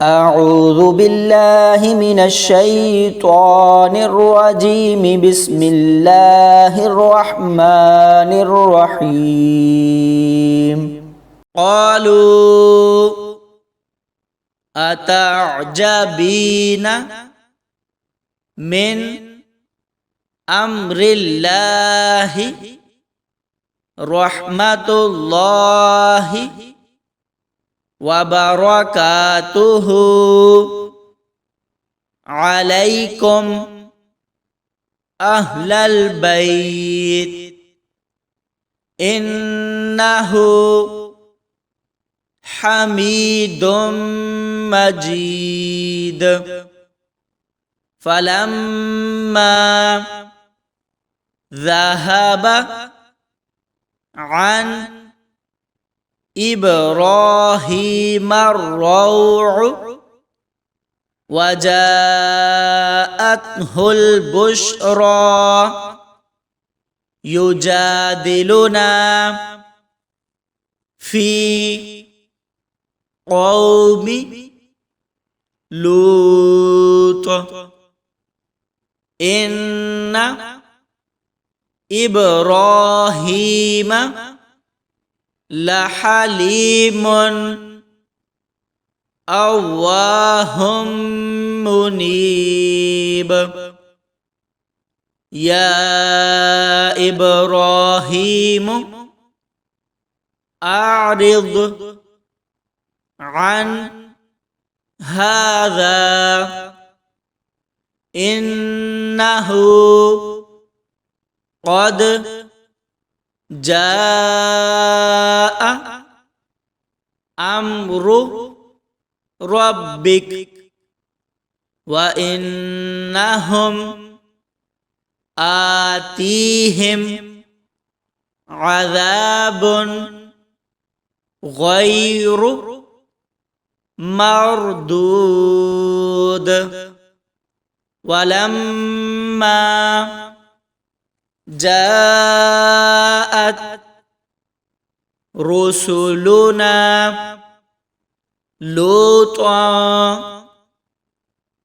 أعوذ بالله من الشيطان الرجيم بسم الله الرحمن الرحيم قالوا أتعجبين من أمر الله رحمة الله وبركاته عليكم أهل البيت إنه حميد مجيد فلما ذهب عن إبراهيم الروع وجاءته البشرى يجادلنا في قوم لوط إن إبراهيم لحليم أواه منيب يا إبراهيم أعرض عن هذا إنه قد جاء أمر ربك وإنهم آتيهم عذاب غير مردود ولما جاءت رسلنا لوطا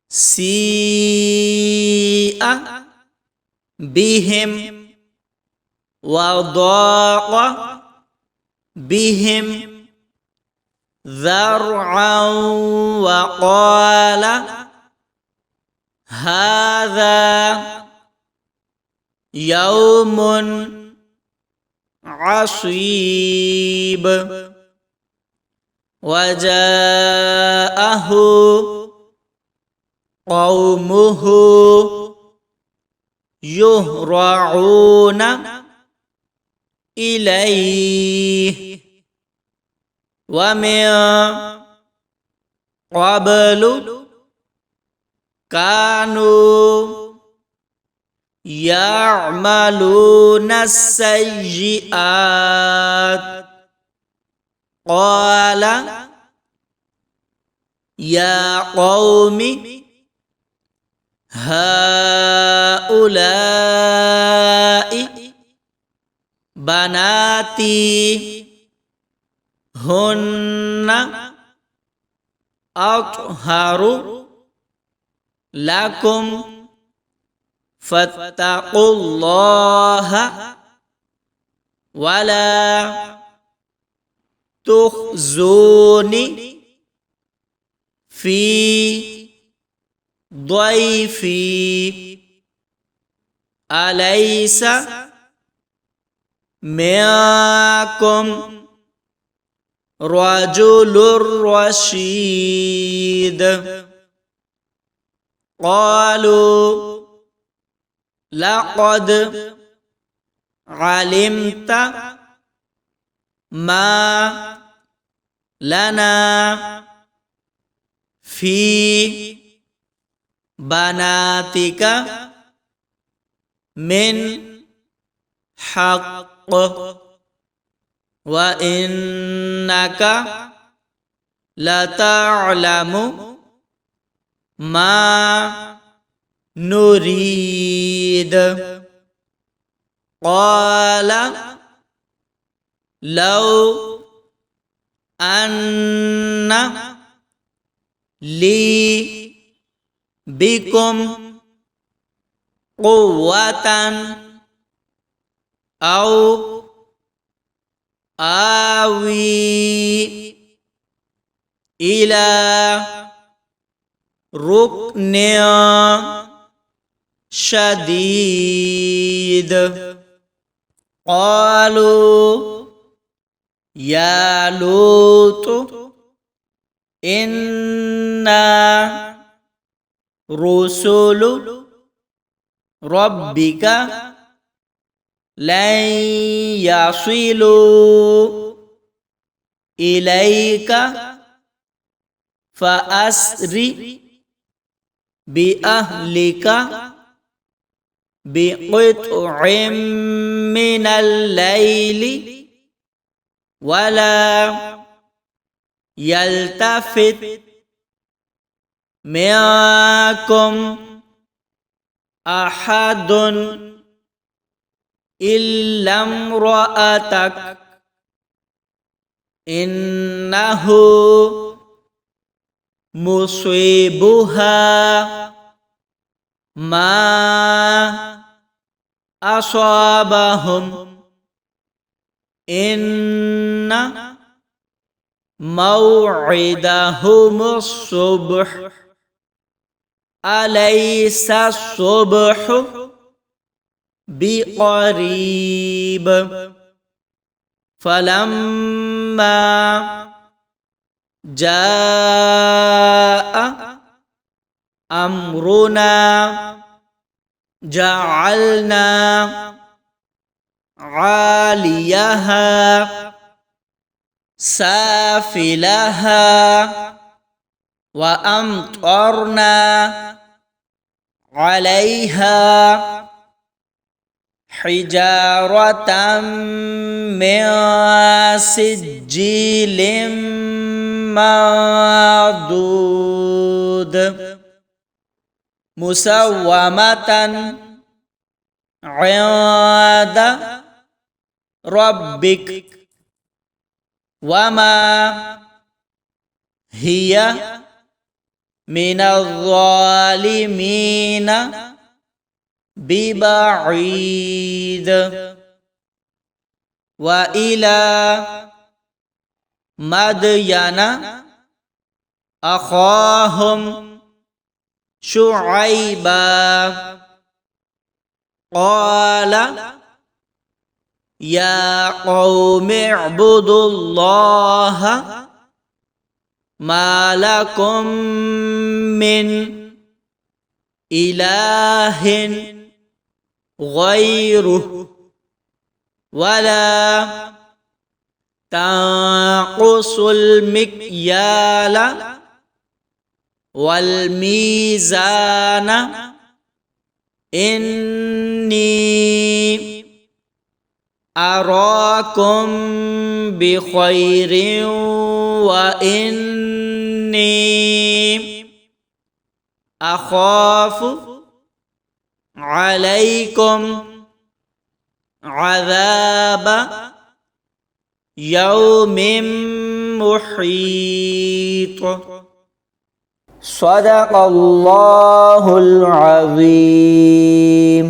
سيء بهم وضاق بهم ذرعا وقال هذا يوم عصيب وجاءه قومه يهرعون إليه ومن قبل كانوا يعملون السيئات قال يا قوم هؤلاء بناتي هن أطهر لكم فاتقوا الله ولا تخزوني في ضيفي أليس منكم رجل رشيد قالوا لقد علمت ما لنا في بناتك من حق وإنك لتعلم ما نريد قال لو أن লি বিকুম কুওয়াতান আও আওয়ি ইলা রুকনিন শাদীদ ক্বালু ইয়া লূত ইন্না রুসুলু রাব্বিকা লান ইয়াসিলু ইলাইকা ফাআসরি বিআহলিকা বিকিত'ইম মিনাল লাইলি ওয়ালা ইয়ালতাফিত মিনকুম আহাদুন ইল্লা ইমরাআতাক ইন্নাহু মুসিবুহা মা আসাবাহুম ইন্না মাউইদাহুমুস সুবহ আলাইসাস সুবহু বিকরিব ফালাম্মা জাআ আমরুনা জাআলনা আলিয়াহা সাফিলাহা ওয়া আমতারনা আলাইহা হিজারাতাম মিন সিজ্জিলিম মাদুদ মুসাওয়ামাতান ইনদা রাব্বিক ওয়া মা হিয়া মিনাজ যালিমিনা বিবাঈদ ওয়া ইলা মাদয়ানা আখাহুম শুআইবা ক্বালা ইয়া কওমি ইবুদুল্লাহা মা লাকুম মিন ইলাহিন গায়রুহু ওয়ালা তানকুসুল মিকয়ালা ওয়াল মিজানা ইন্নী আরাকুম বিখাইরিন ওয়া ইন্নী আখাফু আলাইকুম আযাবা ইয়াউমিন মুহীত সাদাকাল্লাহুল আযীম।